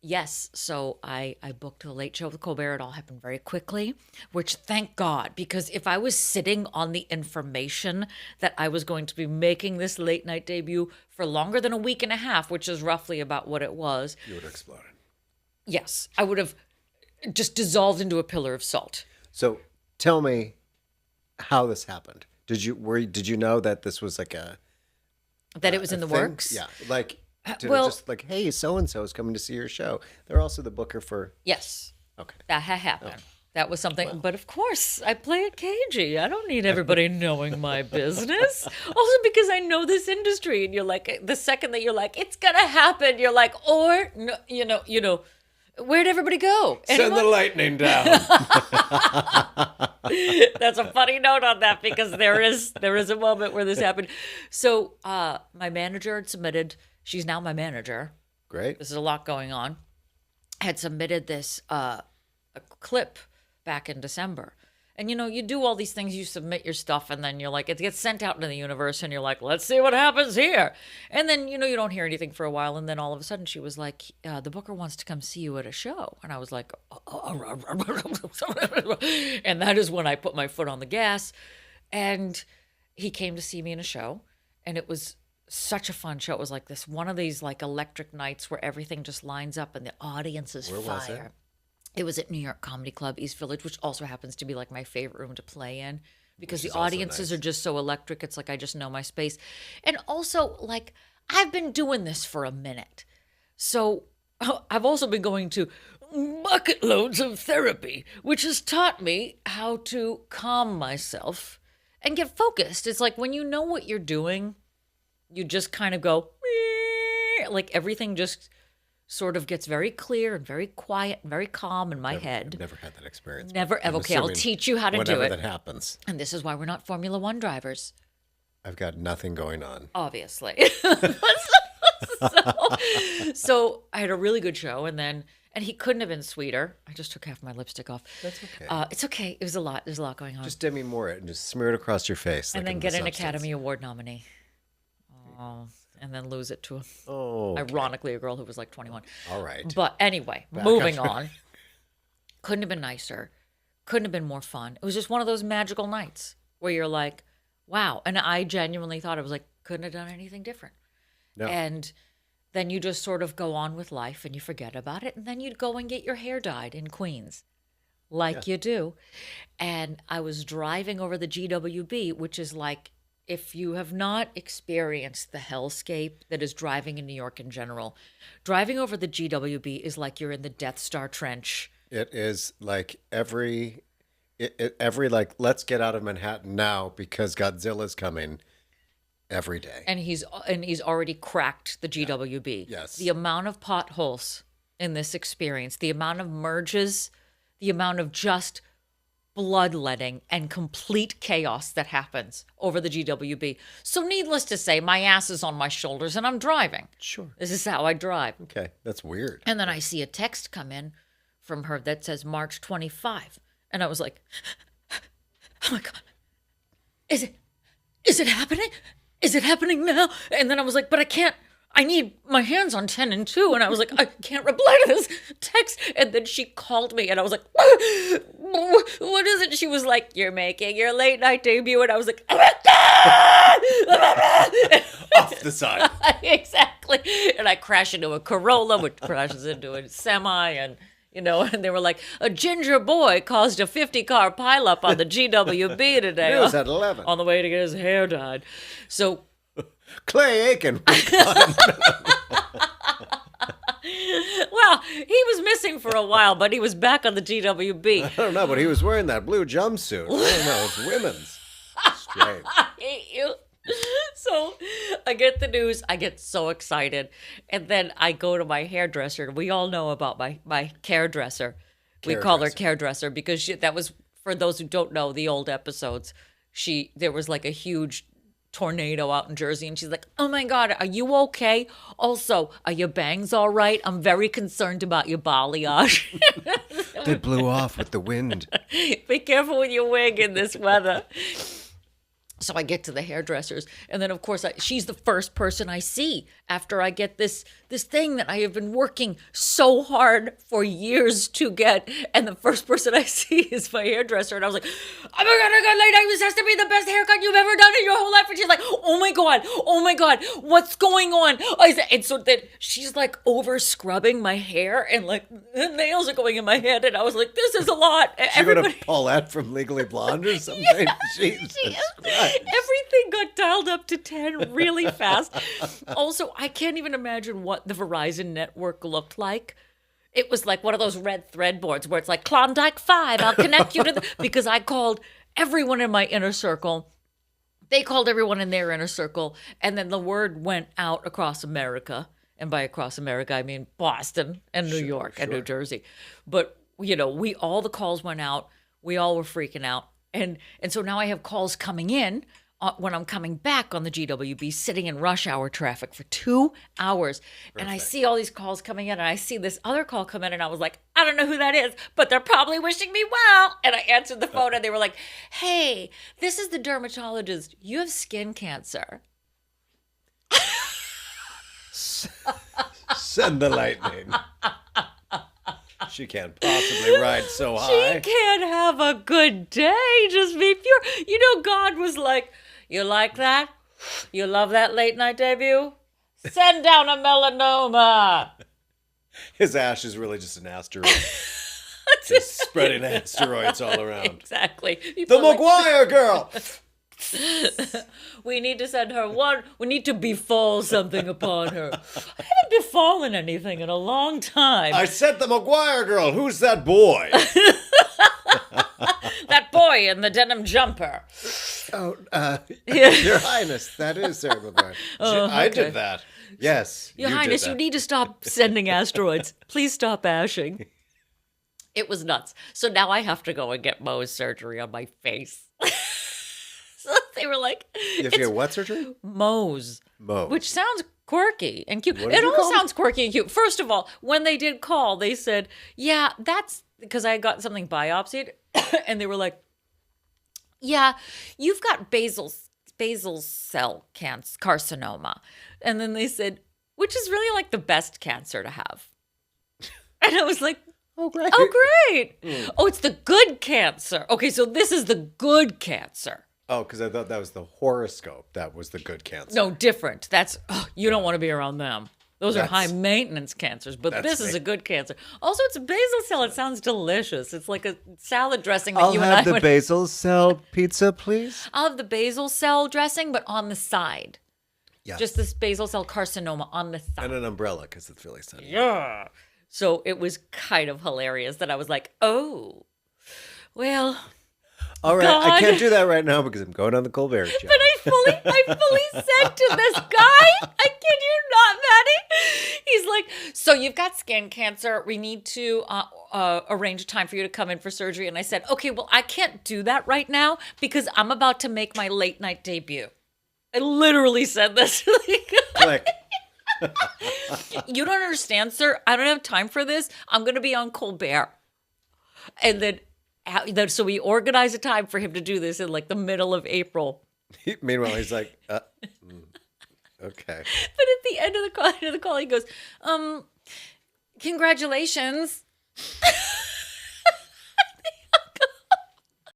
Yes, so I booked the Late Show with Colbert. It all happened very quickly, which thank God, because if I was sitting on the information that I was going to be making this late night debut for longer than a week and a half, which is roughly about what it was, You would have exploded. yes, I would have just dissolved into a pillar of salt. So tell me how this happened. Did you know that this was like That it was in the thing? works. Yeah, like did well- it just like, hey, so and so is coming to see your show? They're also the booker for. Yes, Okay. that had happened. That was something, but of course, I play it cagey. I don't need everybody knowing my business. Also, because I know this industry, and you're like, the second that you're like, it's gonna happen, you're like, or no, where'd everybody go? Send the Anyone? lightning down. That's a funny note on that because there is a moment where this happened. So, my manager had submitted. She's now my manager. Great. This is a lot going on. Had submitted this a clip back in December. And you do all these things, you submit your stuff, and then you're like, it gets sent out into the universe, and you're like, let's see what happens here. And then, you don't hear anything for a while, and then all of a sudden she was like, the booker wants to come see you at a show. And I was like, and that is when I put my foot on the gas. And he came to see me in a show, and it was such a fun show. It was like this one of these like electric nights where everything just lines up and the audience is Where was fire. It was at New York Comedy Club, East Village, which also happens to be like my favorite room to play in because Which the is also audiences nice. are just so electric. It's like I just know my space. And also, like, I've been doing this for a minute. So I've also been going to bucket loads of therapy, which has taught me how to calm myself and get focused. It's like when you know what you're doing, you just kind of go, "Meow," like everything just sort of gets very clear and very quiet and very calm in my head. I've never had that experience. Never but ever. I'm Okay, I'll assuming teach you how to do whenever it. that happens. And this is why we're not Formula One drivers, I've got nothing going on. obviously. so I had a really good show, and he couldn't have been sweeter. I just took half my lipstick off. That's okay. It's okay. It was a lot. There's a lot going on. Just Demi Moore it and just smear it across your face. and like then in get The an Substance. Academy Award nominee. Oh, and then lose it to, Oh, okay. ironically, a girl who was like 21. All right. But anyway, Back moving up. on. Couldn't have been nicer. Couldn't have been more fun. It was just one of those magical nights where you're like, wow. And I genuinely thought, I was like, couldn't have done anything different. No. And then you just sort of go on with life and you forget about it. And then you'd go and get your hair dyed in Queens, like you do. And I was driving over the GWB, which is like, if you have not experienced the hellscape that is driving in New York in general, driving over the GWB is like you're in the Death Star Trench. It is like every like, let's get out of Manhattan now because Godzilla's coming every day. And he's already cracked the GWB. Yes. The amount of potholes in this experience, the amount of merges, the amount of just bloodletting and complete chaos that happens over the GWB. So needless to say, my ass is on my shoulders and I'm driving. Sure. This is how I drive. Okay. That's weird. And then I see a text come in from her that says March 25. And I was like, oh my God, is it happening? Is it happening now? And then I was like, but I need my hands on 10 and 2. And I was like, I can't reply to this text. And then she called me and I was like, what is it? She was like, you're making your late night debut. And I was like, Off the side. exactly. And I crash into a Corolla, which crashes into a semi, and and they were like, a ginger boy caused a 50-car pileup on the GWB today News at 11. on the way to get his hair dyed. So, Clay Aiken. well, he was missing for a while, but he was back on the GWB. I don't know, but he was wearing that blue jumpsuit. I don't know. It's women's. Strange. I hate you. So I get the news. I get so excited. And then I go to my hairdresser. We all know about my hairdresser. We call her hairdresser because that was, for those who don't know the old episodes, there was like a huge tornado out in Jersey. And she's like, oh my God, are you okay? Also, are your bangs all right? I'm very concerned about your balayage. They blew off with the wind. Be careful with your wig in this weather. So I get to the hairdressers, and then of course she's the first person I see after I get this thing that I have been working so hard for years to get. And the first person I see is my hairdresser, and I was like, "Oh my god, like this has to be the best haircut you've ever done in your whole life." And she's like, oh my god, what's going on?" I said, and so then she's like over scrubbing my hair, and like the nails are going in my head, and I was like, "This is a lot." She got a Paulette from Legally Blonde or something. Jesus Christ. Everything got dialed up to 10 really fast. Also, I can't even imagine what the Verizon network looked like. It was like one of those red thread boards where it's like Klondike 5, I'll connect you to the... Because I called everyone in my inner circle. They called everyone in their inner circle. And then the word went out across America. And by across America, I mean Boston and New York and New Jersey. But, you know, all the calls went out. We all were freaking out. And so now I have calls coming in when I'm coming back on the GWB, sitting in rush hour traffic for 2 hours. Perfect. And I see all these calls coming in, and I see this other call come in, and I was like, I don't know who that is, but they're probably wishing me well. And I answered the phone, and they were like, "Hey, this is the dermatologist. You have skin cancer." Send the lightning. She can't possibly ride so high. She can't have a good day. Just be pure. You know, God was like, "You like that? You love that late night debut? Send down a melanoma." His ash is really just an asteroid. Just spreading asteroids all around. Exactly. The Maguire girl. We need to send her one. We need to befall something upon her. I haven't befallen anything in a long time. I said the Maguire girl. Who's that boy? That boy in the denim jumper. Oh, Your Highness, that is Sarah Maguire. I did that. Yes. Your Highness, you need to stop sending asteroids. Please stop ashing. It was nuts. So now I have to go and get Mohs surgery on my face. So they were like, "You have to get what surgery?" Mohs. Mohs. Which sounds quirky and cute. What It did you all call sounds quirky and cute. First of all, when they did call, they said, "Yeah, that's because I got something biopsied." And they were like, "Yeah, you've got basal cell carcinoma." And then they said, "Which is really like the best cancer to have." And I was like, "Oh, great. Oh, great. Oh, it's the good cancer. Okay, so this is the good cancer." Oh, because I thought that was the horoscope. That was the good cancer. No, different. That's, you don't want to be around them. Those are high maintenance cancers, but this is a good cancer. Also, it's a basil cell. It sounds delicious. It's like a salad dressing that you and I would... I'll have the basil cell pizza, please. I'll have the basil cell dressing, but on the side. Yes. Just this basil cell carcinoma on the side. And an umbrella, because it's really sunny. Yeah. So it was kind of hilarious that I was like, oh, well... All right, God. I can't do that right now because I'm going on the Colbert Show. But I fully said to this guy, I kid you not, Maddie. He's like, "So you've got skin cancer. We need to arrange a time for you to come in for surgery." And I said, "Okay, well, I can't do that right now because I'm about to make my late night debut." I literally said this. Click. "You don't understand, sir. I don't have time for this. I'm going to be on Colbert." And then so we organized a time for him to do this in like the middle of April. Meanwhile, he's like, okay. But at the end of the call, he goes, "Congratulations."